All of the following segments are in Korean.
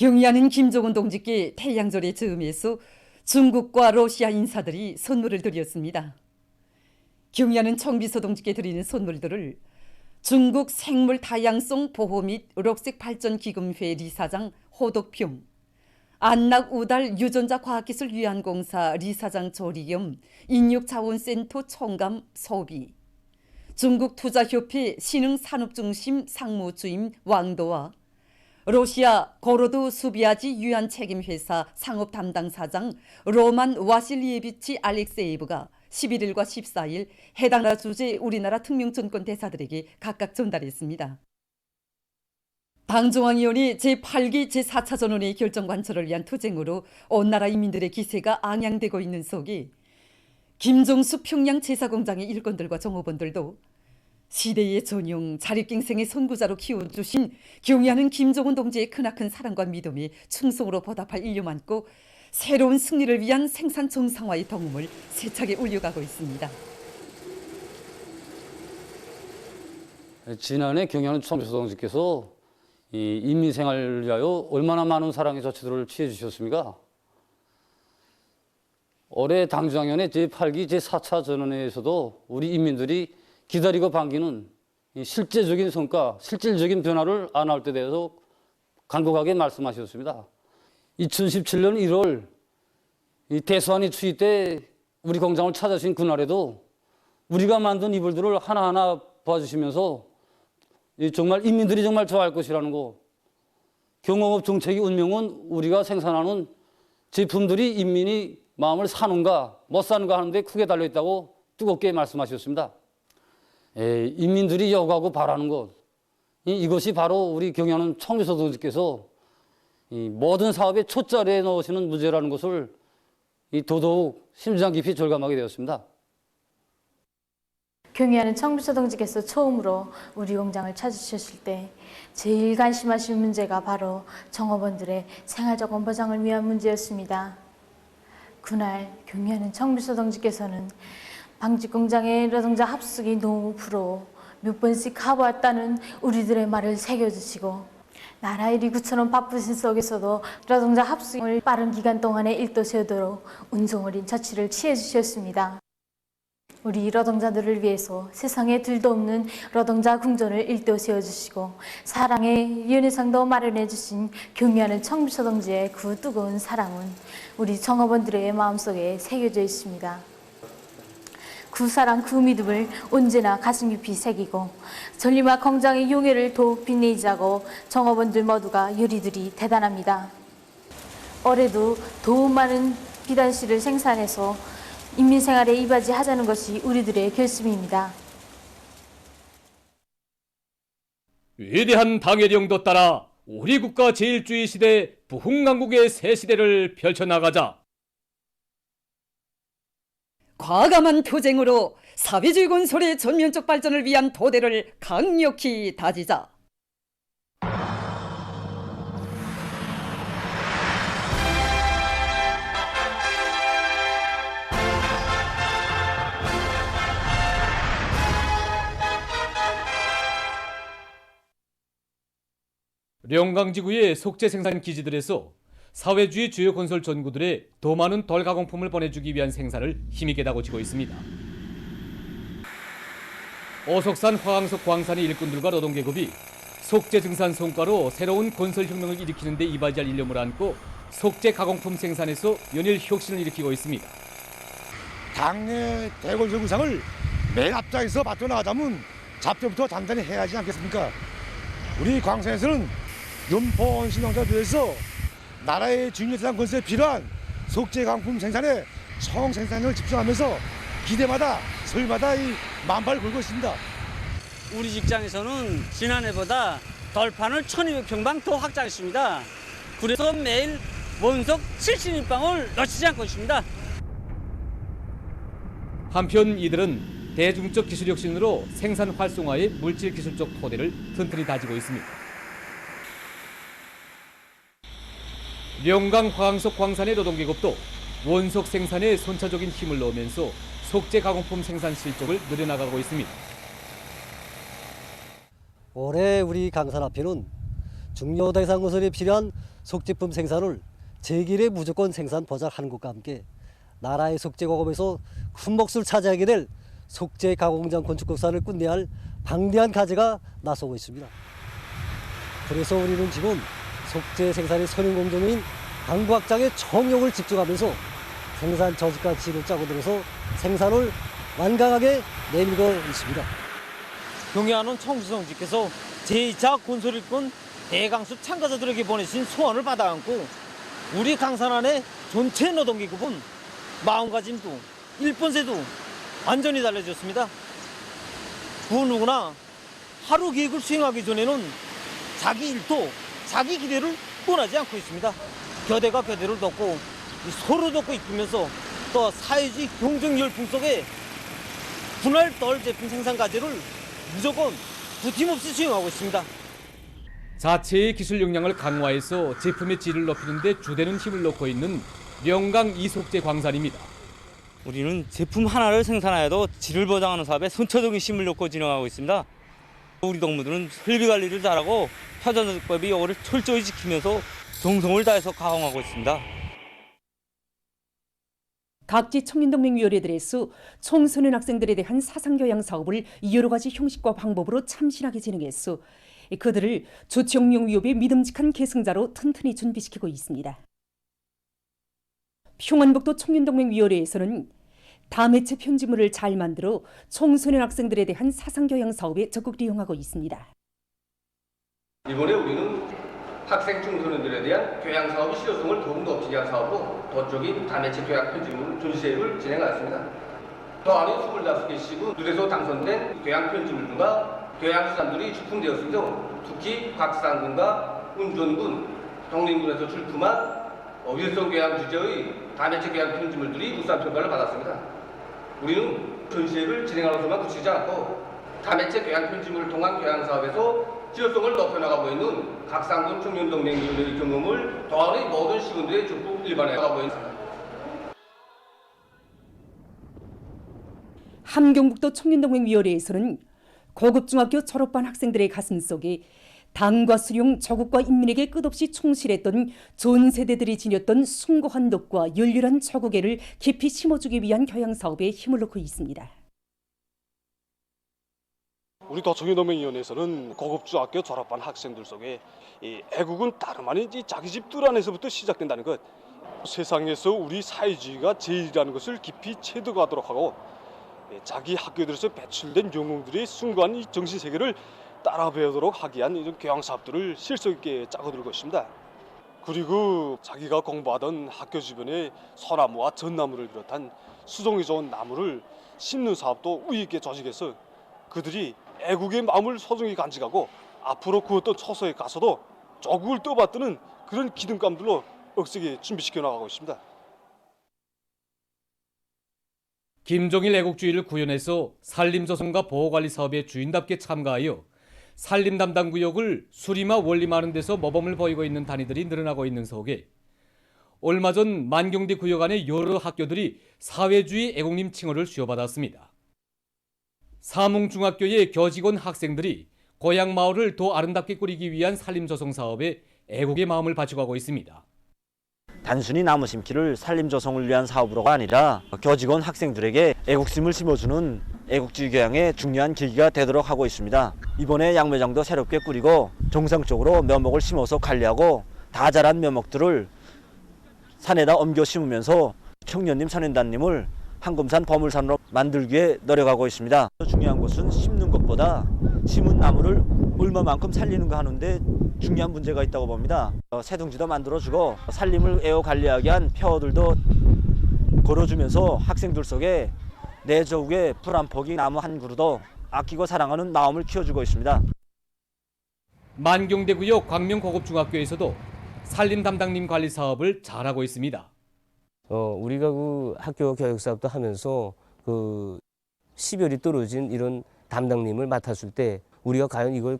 경의하는 김정은 동지께 태양절의 즈음에서 중국과 러시아 인사들이 선물을 드렸습니다. 경의하는 청비서 동지께 드리는 선물들을 중국 생물 다양성 보호 및 럭색 발전 기금회 리사장 호덕평, 안락 우달 유전자 과학기술 위안공사 리사장 조리 겸 인육자원센터 총감 소비, 중국 투자협회 신흥산업중심 상무주임 왕도와 러시아 고로드 수비아지 유한 책임회사 상업 담당 사장 로만 와실리에비치 알렉세예브가 11일과 14일 해당 나라 주재 우리나라 특명증권 대사들에게 각각 전달했습니다. 당중앙위원회 제8기 제4차 전원의 결정 관철을 위한 투쟁으로 온 나라 인민들의 기세가 앙양되고 있는 속에 김종수 평양 제사공장의 일꾼들과 종업원들도 시대의 전용 자립갱생의 선구자로 키워주신 경의하는 김정은 동지의 크나큰 사랑과 믿음에 충성으로 보답할 인류 많고 새로운 승리를 위한 생산 정상화의 동음을 세차게 울려가고 있습니다. 지난해 경의하는 청비서 동지께서 이 인민생활을 위하여 얼마나 많은 사랑의 조치들을 취해 주셨습니까? 올해 당중앙위원회 제8기 제4차 전원회에서도 우리 인민들이 기다리고 반기는 실제적인 성과, 실질적인 변화를 안아올 때 대해서 간곡하게 말씀하셨습니다. 2017년 1월 이 대수환이 추위 때 우리 공장을 찾아주신 그날에도 우리가 만든 이불들을 하나하나 봐주시면서 정말 인민들이 정말 좋아할 것이라는 거, 경공업 정책의 운명은 우리가 생산하는 제품들이 인민이 마음을 사는가 못 사는가 하는데 크게 달려있다고 뜨겁게 말씀하셨습니다. 인민들이 요구하고 바라는 것, 이것이 바로 우리 경의하는 청비서 동지께서 모든 사업의 초자리에 넣으시는 문제라는 것을 더더욱 심장 깊이 절감하게 되었습니다. 경의하는 청비서 동지께서 처음으로 우리 공장을 찾으셨을 때 제일 관심하신 문제가 바로 종업원들의 생활조건 보장을 위한 문제였습니다. 그날 경의하는 청비서 동지께서는 방직 공장의 노동자 합숙이 너무 부러워 몇 번씩 가보았다는 우리들의 말을 새겨주시고 나라 일이 구처럼 바쁘신 속에서도 노동자 합숙을 빠른 기간 동안에 일도 세우도록 운동어린 조치를 취해주셨습니다. 우리 노동자들을 위해서 세상에 둘도 없는 노동자 궁전을 일도 세워주시고 사랑의 연회상도 마련해주신 경의하는 청비서 동지의 그 뜨거운 사랑은 우리 종업원들의 마음속에 새겨져 있습니다. 그 사랑 그 믿음을 언제나 가슴 깊이 새기고 전리마 공장의 용해를 더욱 빛내자고 종업원들 모두가 열의들이 대단합니다. 올해도 더욱 많은 비단실을 생산해서 인민생활에 이바지하자는 것이 우리들의 결심입니다. 위대한 당의 영도 따라 우리 국가 제일주의 시대 부흥강국의 새 시대를 펼쳐나가자. 과감한 투쟁으로 사회주의 건설의 전면적 발전을 위한 토대를 강력히 다지자. 령강지구의 속재 생산 기지들에서 사회주의 주요 건설 전구들에 더 많은 덜 가공품을 보내주기 위한 생산을 힘있게 다고치고 있습니다. 오석산 화강석 광산의 일꾼들과 노동계급이 속재 증산 성과로 새로운 건설혁명을 일으키는 데 이바지할 일념을 안고 속재 가공품 생산에서 연일 혁신을 일으키고 있습니다. 당내 대건설 구상을 맨 앞장에서 받쳐나가자면 잡초부터 단단히 해야 하지 않겠습니까? 우리 광산에서는 연포원신농사도에서 나라의 중요재산 건설에 필요한 속재 가공품 생산에 총 생산을 집중하면서 기대마다 설마다 이 만발을 걸고 있습니다. 우리 직장에서는 지난해보다 덜판을 1200평방 더 확장했습니다. 그래서 매일 원석 70인방을 놓치지 않고 있습니다. 한편 이들은 대중적 기술 혁신으로 생산 활성화의 물질 기술적 토대를 튼튼히 다지고 있습니다. 령강 화강석 광산의 노동계급도 원석 생산에 선차적인 힘을 넣으면서 속재 가공품 생산 실적을 늘려나가고 있습니다. 올해 우리 강산 앞에는 중요 대상 건설에 필요한 속제품 생산을 제1의 무조건 생산 보장하는 것과 함께 나라의 속재 공업에서 큰 몫을 차지하게 될 속재 가공장 건축 국산을 끝내야 할 방대한 과제가 나서고 있습니다. 그래서 우리는 지금 속재 생산의 선행 공정인 강부 확장에 총력을 집중하면서 생산 저지가 지를 짜고 들어서 생산을 완강하게 내밀고 있습니다. 경의하는 청주성지께서 제2차 곤솔일꾼 대강습 참가자들에게 보내신 소원을 받아 안고 우리 강산안의 전체 노동계급은 마음가짐도 일본세도 완전히 달라졌습니다. 그 누구나 하루 계획을 수행하기 전에는 자기 일도 자기 기대를 떠나지 않고 있습니다. 교대가 교대를 돕고 서로 돕고 이끌면서 또 사회주의 경쟁 열풍 속에 분할 떨 제품 생산 과제를 무조건 부팀없이 수행하고 있습니다. 자체의 기술 역량을 강화해서 제품의 질을 높이는 데 주되는 힘을 놓고 있는 명강 이속재 광산입니다. 우리는 제품 하나를 생산하여도 질을 보장하는 사업에 선처적인 힘을 놓고 진행하고 있습니다. 우리 동무들은 설비 관리를 잘하고 표준조직법의 요구를 철저히 지키면서 정성을 다해서 가공하고 있습니다. 각지 청년동맹위원회들에서 청소년 학생들에 대한 사상교양 사업을 여러 가지 형식과 방법으로 참신하게 진행해서 그들을 조청용 위협의 믿음직한 계승자로 튼튼히 준비시키고 있습니다. 평안북도 청년동맹위원회에서는 다매체 편지물을 잘 만들어 청소년 학생들에 대한 사상교양 사업에 적극 이용하고 있습니다. 이번에 우리는 학생 청소년들에 대한 교양 사업의 실효성을 더욱 높이기 위한 사업으로 도적인 다매체 교양 편지물 전시회를 진행하였습니다. 더 안에 25개씩의 눈에서 당선된 교양 편지물과 교양 수산들이 출품되었으며 특히 곽산군과 운전군, 동림군에서 출품한 일성 교양 주제의 다매체 교양 편지물들이 우수한 평가를 받았습니다. 우리는 전시회를 진행하면서만 그치지 않고 다매체 교양 편지물을 통한 교양 사업에서 실효성을 높여나가고 있는 각상군 청년동맹위원회의 경험을 더하는 모든 시군들의 적극 일반에 나가고 있습니다. 함경북도 청년동맹위원회에서는 고급 중학교 졸업반 학생들의 가슴 속에 당과 수령, 조국과 인민에게 끝없이 충실했던 전 세대들이 지녔던 숭고한 덕과 열렬한 조국애를 깊이 심어주기 위한 교양 사업에 힘을 놓고 있습니다. 우리 도청년동맹위원회에서는 고급 중학교 졸업반 학생들 속에 이 애국은 다름 아닌 자기 집 뜰 안에서부터 시작된다는 것, 세상에서 우리 사회주의가 제일이라는 것을 깊이 체득하도록 하고 자기 학교들에서 배출된 영웅들의 숭고한 이 정신 세계를 따라 배우도록 하기 위한 이런 교양 사업들을 실속 있게 짜고들 것입니다. 그리고 자기가 공부하던 학교 주변에 소나무와 전나무를 비롯한 수종이 좋은 나무를 심는 사업도 우위 있게 조직해서 그들이 애국의 마음을 소중히 간직하고 앞으로 그 어떤 처소에 가서도 조국을 떠받드는 그런 기둥감들로 억세게 준비시켜 나가고 있습니다. 김종일 애국주의를 구현해서 산림조성과 보호관리 사업에 주인답게 참가하여 산림 담당 구역을 수리마 원림하는 데서 모범을 보이고 있는 단위들이 늘어나고 있는 속에 얼마 전 만경대 구역 안의 여러 학교들이 사회주의 애국님 칭호를 수여받았습니다. 사몽중학교의 교직원 학생들이 고향 마을을 더 아름답게 꾸리기 위한 산림조성 사업에 애국의 마음을 바쳐가고 있습니다. 단순히 나무 심기를 산림조성을 위한 사업으로가 아니라 교직원 학생들에게 애국심을 심어주는 애국주의 교양의 중요한 계기가 되도록 하고 있습니다. 이번에 양매장도 새롭게 꾸리고 정상적으로 묘목을 심어서 관리하고 다 자란 묘목들을 산에다 옮겨 심으면서 청년님, 선인단님을 한금산 보물산으로 만들기 위해 노력하고 있습니다. 중요한 것은 심는 것보다 심은 나무를 얼마만큼 살리는가 하는데 중요한 문제가 있다고 봅니다. 새둥지도 만들어주고 산림을 애호 관리하기 위한 표어들도 걸어주면서 학생들 속에 내 조국의 풀 한 포기 나무 한 그루도 아끼고 사랑하는 마음을 키워주고 있습니다. 만경대구역 광명고급중학교에서도 산림 담당님 관리 사업을 잘하고 있습니다. 우리가 그 학교 교육 사업도 하면서 그 시별이 떨어진 이런 담당님을 맡았을 때 우리가 과연 이걸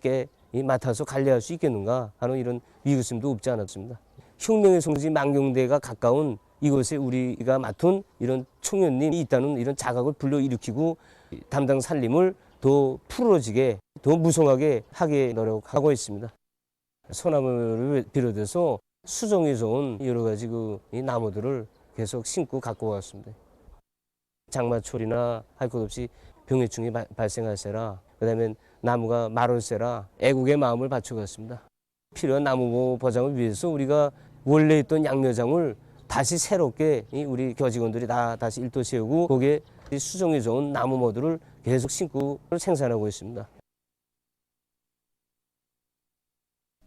맡아서 관리할 수 있겠는가 하는 이런 위기심도 없지 않았습니다. 혁명의 성지 만경대가 가까운 이곳에 우리가 맡은 이런 청년님이 있다는 이런 자각을 불러일으키고 담당 산림을 더 푸르러지게 더 무성하게 하게 노력하고 있습니다. 소나무를 비롯해서 수종이 좋은 여러 가지 이 나무들을 계속 심고 갖고 왔습니다. 장마철이나 할 것 없이 병해충이 발생할세라, 그다음에 나무가 마를세라 애국의 마음을 바쳐갔습니다. 필요한 나무 보장을 위해서 우리가 원래 있던 양묘장을 다시 새롭게 우리 교직원들이 다시 일도 세우고 거기에 수종이 좋은 나무 모두를 계속 심고 생산하고 있습니다.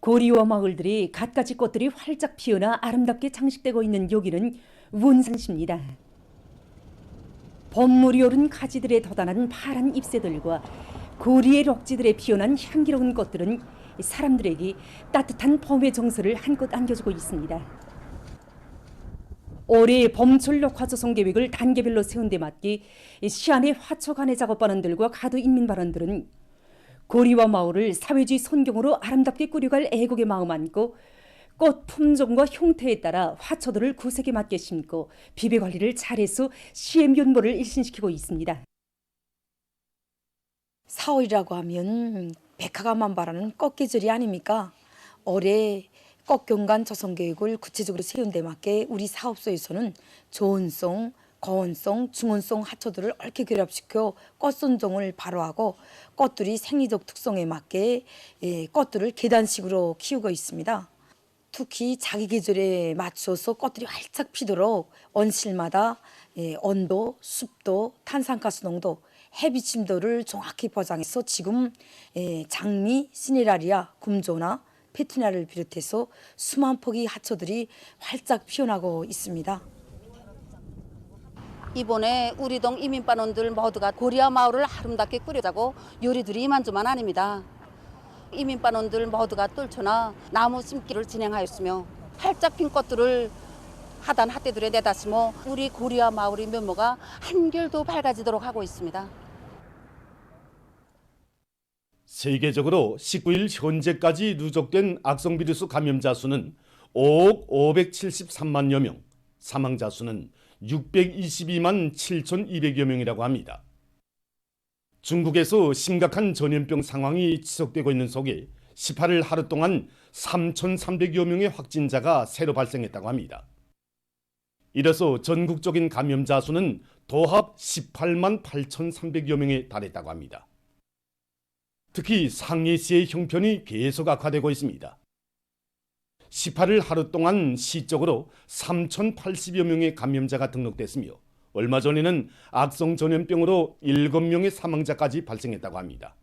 고리와 마을들이 갖가지 꽃들이 활짝 피어나 아름답게 장식되고 있는 여기는 원산시입니다. 봄물이 오른 가지들의 더단한 파란 잎새들과 고리의 럭지들에 피어난 향기로운 꽃들은 사람들에게 따뜻한 봄의 정서를 한껏 안겨주고 있습니다. 올해 봄철 녹화조성 계획을 단계별로 세운 데 맞게 시안의 화초간의 작업반원들과 가두 인민반원들은 고리와 마을을 사회주의 손경으로 아름답게 꾸려갈 애국의 마음 안고 꽃 품종과 형태에 따라 화초들을 구색에 맞게 심고 비배 관리를 잘해서 시엠 연보를 일신시키고 있습니다. 4월이라고 하면 백화가만 바라는 꽃 계절이 아닙니까? 올해 꽃경관 조성계획을 구체적으로 세운 데 맞게 우리 사업소에서는 조원송, 거원송, 중원송 하초들을 얽혀 결합시켜 꽃 선종을 바로하고 꽃들이 생리적 특성에 맞게 꽃들을 계단식으로 키우고 있습니다. 특히 자기 계절에 맞춰서 꽃들이 활짝 피도록 온실마다 온도, 습도, 탄산가스 농도, 햇빛 침도를 정확히 보장해서 지금 장미, 시네라리아, 금조나 페투니아를 비롯해서 수만 폭의 하초들이 활짝 피어나고 있습니다. 이번에 우리 동 이민반원들 모두가 고리와 마을을 아름답게 꾸려자고 요리들이 이만저만 아닙니다. 이민반원들 모두가 똘쳐나 나무 심기를 진행하였으며 활짝 핀 꽃들을 하단 핫대들에 내다 심어 우리 고리와 마을의 면모가 한결도 밝아지도록 하고 있습니다. 세계적으로 19일 현재까지 누적된 악성비루스 감염자 수는 5억 573만여 명, 사망자 수는 622만 7,200여 명이라고 합니다. 중국에서 심각한 전염병 상황이 지속되고 있는 속에 18일 하루 동안 3,300여 명의 확진자가 새로 발생했다고 합니다. 이로써 전국적인 감염자 수는 도합 18만 8,300여 명에 달했다고 합니다. 특히 상해시의 형편이 계속 악화되고 있습니다. 18일 하루 동안 시적으로 3,080여 명의 감염자가 등록됐으며 얼마 전에는 악성 전염병으로 7명의 사망자까지 발생했다고 합니다.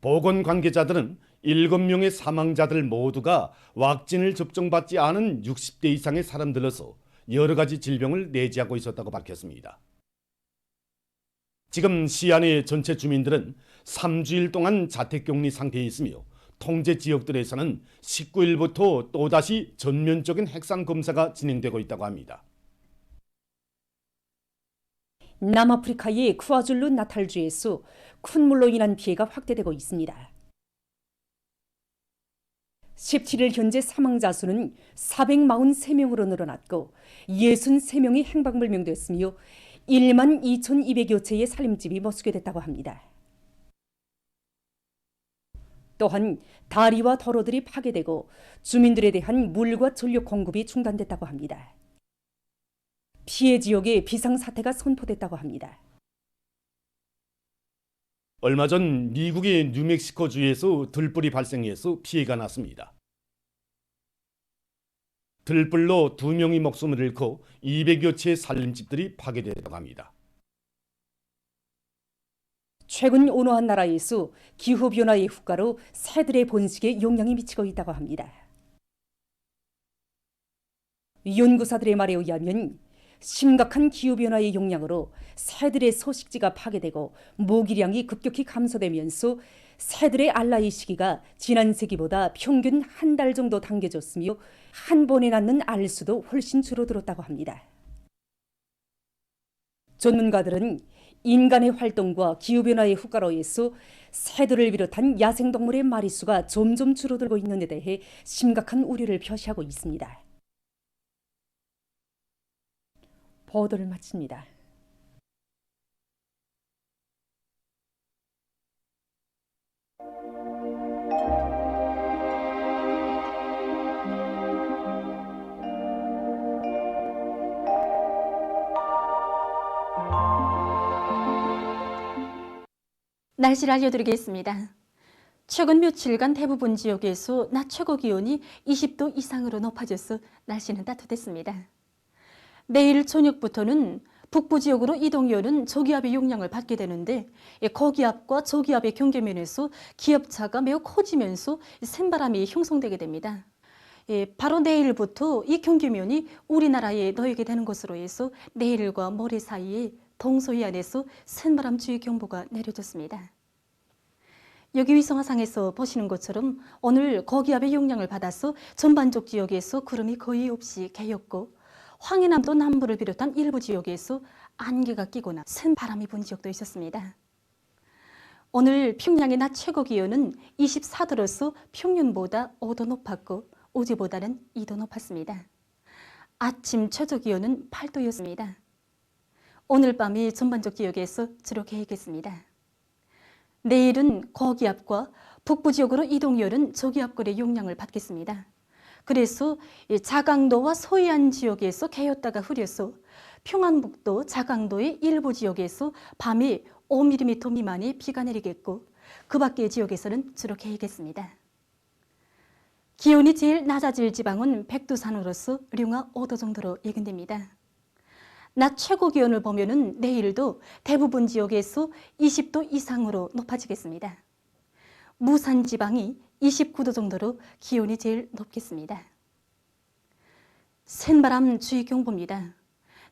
보건 관계자들은 7명의 사망자들 모두가 왁신을 접종받지 않은 60대 이상의 사람들로서 여러 가지 질병을 내지하고 있었다고 밝혔습니다. 지금 시안의 전체 주민들은 3주일 동안 자택격리 상태에 있으며 통제 지역들에서는 19일부터 또다시 전면적인 핵산 검사가 진행되고 있다고 합니다. 남아프리카의 쿠아줄루 나탈주에서 쿤물로 인한 피해가 확대되고 있습니다. 17일 현재 사망자 수는 443명으로 늘어났고 63명이 행방불명됐으며 1만 2,200여 채의 살림집이 못수개됐다고 합니다. 또한 다리와 도로들이 파괴되고 주민들에 대한 물과 전력 공급이 중단됐다고 합니다. 피해 지역에 비상사태가 선포됐다고 합니다. 얼마 전 미국의 뉴멕시코주에서 들불이 발생해서 피해가 났습니다. 들불로 2명이 목숨을 잃고 200여 채의 살림집들이 파괴됐다고 합니다. 최근 온화한 나라에서 기후변화의 후가로 새들의 번식에 영향이 미치고 있다고 합니다. 연구사들의 말에 의하면 심각한 기후변화의 영향으로 새들의 서식지가 파괴되고 모기량이 급격히 감소되면서 새들의 알라의 시기가 지난 세기보다 평균 한 달 정도 당겨졌으며 한 번에 낳는 알 수도 훨씬 줄어들었다고 합니다. 전문가들은 인간의 활동과 기후변화의 후가로 인해서 새들을 비롯한 야생동물의 마리수가 점점 줄어들고 있는 데 대해 심각한 우려를 표시하고 있습니다. 보도를 마칩니다. 날씨를 알려드리겠습니다. 최근 며칠간 대부분 지역에서 낮 최고 기온이 20도 이상으로 높아져서 날씨는 따뜻했습니다. 내일 저녁부터는 북부 지역으로 이동해오는 저기압의 영향을 받게 되는데 거기압과 저기압의 경계면에서 기압차가 매우 커지면서 센바람이 형성되게 됩니다. 바로 내일부터 이 경계면이 우리나라에 놓이게 되는 것으로 해서 내일과 모레 사이에 동서해안에서 센바람 주의 경보가 내려졌습니다. 여기 위성화상에서 보시는 것처럼 오늘 거기압의 영향을 받아서 전반적 지역에서 구름이 거의 없이 개였고 황해남도 남부를 비롯한 일부 지역에서 안개가 끼거나 센 바람이 분 지역도 있었습니다. 오늘 평양의 낮 최고 기온은 24도로서 평년보다 5도 높았고 어제보다는 2도 높았습니다. 아침 최저 기온은 8도였습니다. 오늘 밤이 전반적 지역에서 주로 개겠습니다. 내일은 거기압과 북부 지역으로 이동해오는 저기압골의 영향을 받겠습니다. 그래서 자강도와 서해안 지역에서 개였다가 흐려서 평안북도 자강도의 일부 지역에서 밤에 5mm 미만의 비가 내리겠고 그 밖의 지역에서는 주로 개겠습니다. 기온이 제일 낮아질 지방은 백두산으로서 령화 5도 정도로 예견됩니다. 낮 최고 기온을 보면은 내일도 대부분 지역에서 20도 이상으로 높아지겠습니다. 무산 지방이 29도 정도로 기온이 제일 높겠습니다. 센바람 주의 경보입니다.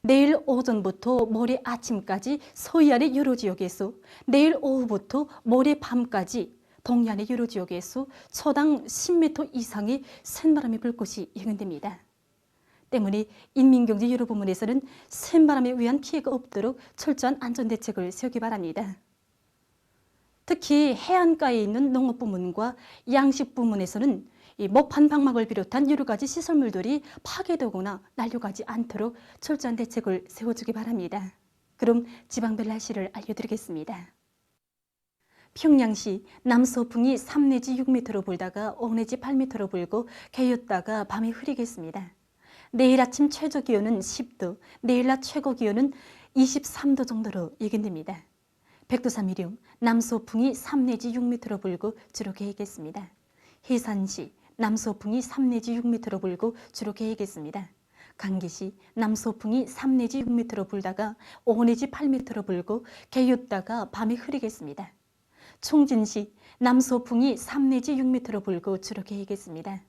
내일 오전부터 모레 아침까지 서해안의 여러 지역에서 내일 오후부터 모레 밤까지 동해안의 여러 지역에서 초당 10m 이상의 센바람이 불 것이 예견됩니다. 때문에 인민경제 여러 부문에서는 센바람에 의한 피해가 없도록 철저한 안전대책을 세우기 바랍니다. 특히 해안가에 있는 농업부문과 양식부문에서는 이 목판 방막을 비롯한 여러 가지 시설물들이 파괴되거나 날려가지 않도록 철저한 대책을 세워주기 바랍니다. 그럼 지방별 날씨를 알려드리겠습니다. 평양시 남서풍이 3 내지 6m로 불다가 5 내지 8m로 불고 개였다가 밤에 흐리겠습니다. 내일 아침 최저 기온은 10도, 내일 낮 최고 기온은 23도 정도로 예견됩니다. 백두산 미령 남서풍이 3 내지 6m로 불고 주로 개겠습니다. 해산시 남서풍이 3 내지 6m로 불고 주로 개겠습니다. 강계시 남서풍이 3 내지 6m로 불다가 5 내지 8m로 불고 개였다가 밤에 흐리겠습니다. 총진시 남서풍이 3 내지 6m로 불고 주로 개겠습니다.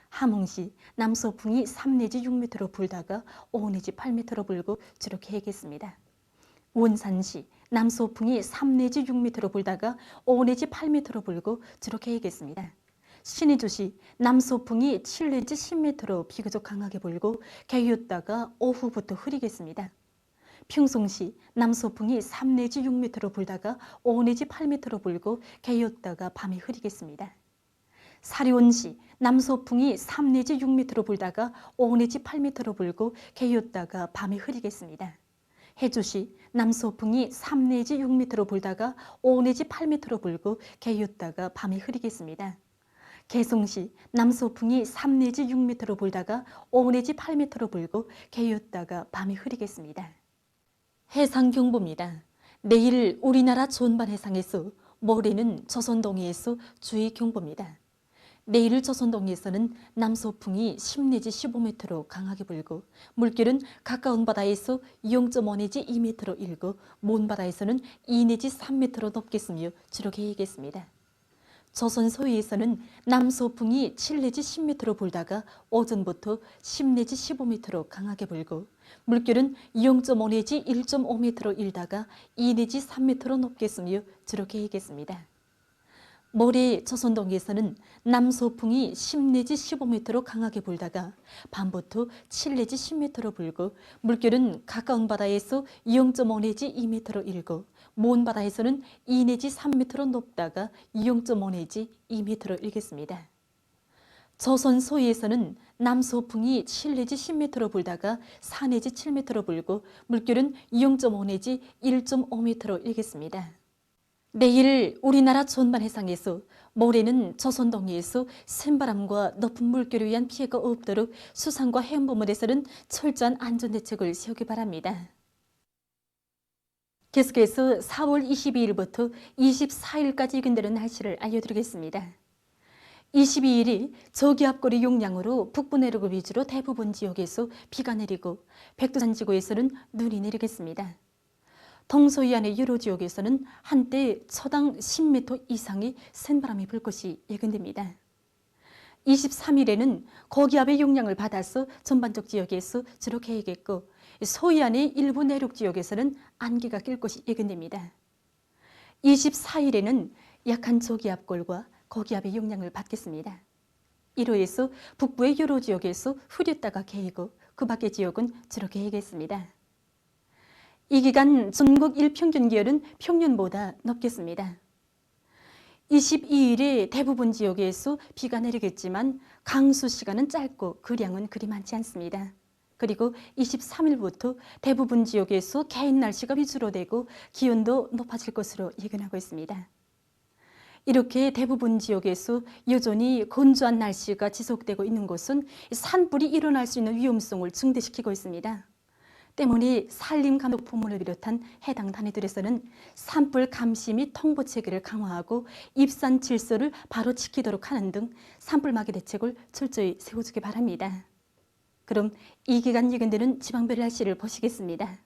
함흥시 남서풍이 3 내지 6m로 불다가 5 내지 8m로 불고 주로 개겠습니다. 원산시 남서풍이 3 내지 6m로 불다가 5 내지 8m로 불고 주로 개겠습니다. 신의주시 남서풍이 7 내지 10m로 비교적 강하게 불고 개였다가 오후부터 흐리겠습니다. 평송시 남서풍이 3 내지 6m로 불다가 5 내지 8m로 불고 개였다가 밤에 흐리겠습니다. 사리온시 남서풍이 3 내지 6m로 불다가 5 내지 8m로 불고 개였다가 밤에 흐리겠습니다. 해주시 남서풍이 3 내지 6m로 불다가 5 내지 8m로 불고 개였다가 밤에 흐리겠습니다. 개성시 남서풍이 3 내지 6m로 불다가 5 내지 8m로 불고 개였다가 밤에 흐리겠습니다. 해상경보입니다. 내일 우리나라 전반 해상에서 모레는 조선동해에서 주의경보입니다. 내일 조선동해에서는 남서풍이 10 내지 15m로 강하게 불고 물결은 가까운 바다에서 0.5 내지 2m로 일고 먼 바다에서는 2 내지 3m로 높겠으며 주로 개겠습니다. 조선 서해에서는 남서풍이 7 내지 10m로 불다가 오전부터 10 내지 15m로 강하게 불고 물결은 0.5 내지 1.5m로 일다가 2 내지 3m로 높겠으며 주로 개겠습니다. 모레 조선동해에서는 남서풍이 10 내지 15m로 강하게 불다가 밤부터 7 내지 10m로 불고 물결은 가까운 바다에서 0.5 내지 2m로 일고 먼 바다에서는 2 내지 3m로 높다가 0.5 내지 2m로 일겠습니다. 조선 서해에서는 남서풍이 7 내지 10m로 불다가 4 내지 7m로 불고 물결은 0.5 내지 1.5m로 일겠습니다. 내일 우리나라 전반 해상에서 모레는 조선동해에서 센바람과 높은 물결에 의한 피해가 없도록 수산과 해운부문에서는 철저한 안전대책을 세우기 바랍니다. 계속해서 4월 22일부터 24일까지 예견되는 날씨를 알려드리겠습니다. 22일이 저기압거리 용량으로 북부 내륙을 위주로 대부분 지역에서 비가 내리고 백두산 지구에서는 눈이 내리겠습니다. 동서해안의 여러 지역에서는 한때 초당 10m 이상의 센 바람이 불 것이 예견됩니다. 23일에는 고기압의 용량을 받아서 전반적 지역에서 주로 개겠고 서해안의 일부 내륙 지역에서는 안개가 낄 것이 예견됩니다. 24일에는 약한 저기압골과 고기압의 영향을 받겠습니다. 이로 해서 북부의 여러 지역에서 흐렸다가 개이고 그 밖의 지역은 주로 개이겠습니다. 이 기간 전국 일평균 기온은 평년보다 높겠습니다. 22일에 대부분 지역에서 비가 내리겠지만 강수 시간은 짧고 그량은 그리 많지 않습니다. 그리고 23일부터 대부분 지역에서 개인 날씨가 위주로 되고 기온도 높아질 것으로 예견하고 있습니다. 이렇게 대부분 지역에서 여전히 건조한 날씨가 지속되고 있는 곳은 산불이 일어날 수 있는 위험성을 증대시키고 있습니다. 때문에 산림감독 부문을 비롯한 해당 단위들에서는 산불 감시 및 통보 체계를 강화하고 입산 질서를 바로 지키도록 하는 등 산불 막이 대책을 철저히 세워주기 바랍니다. 그럼 이 기간 예견되는 지방별 날씨를 보시겠습니다.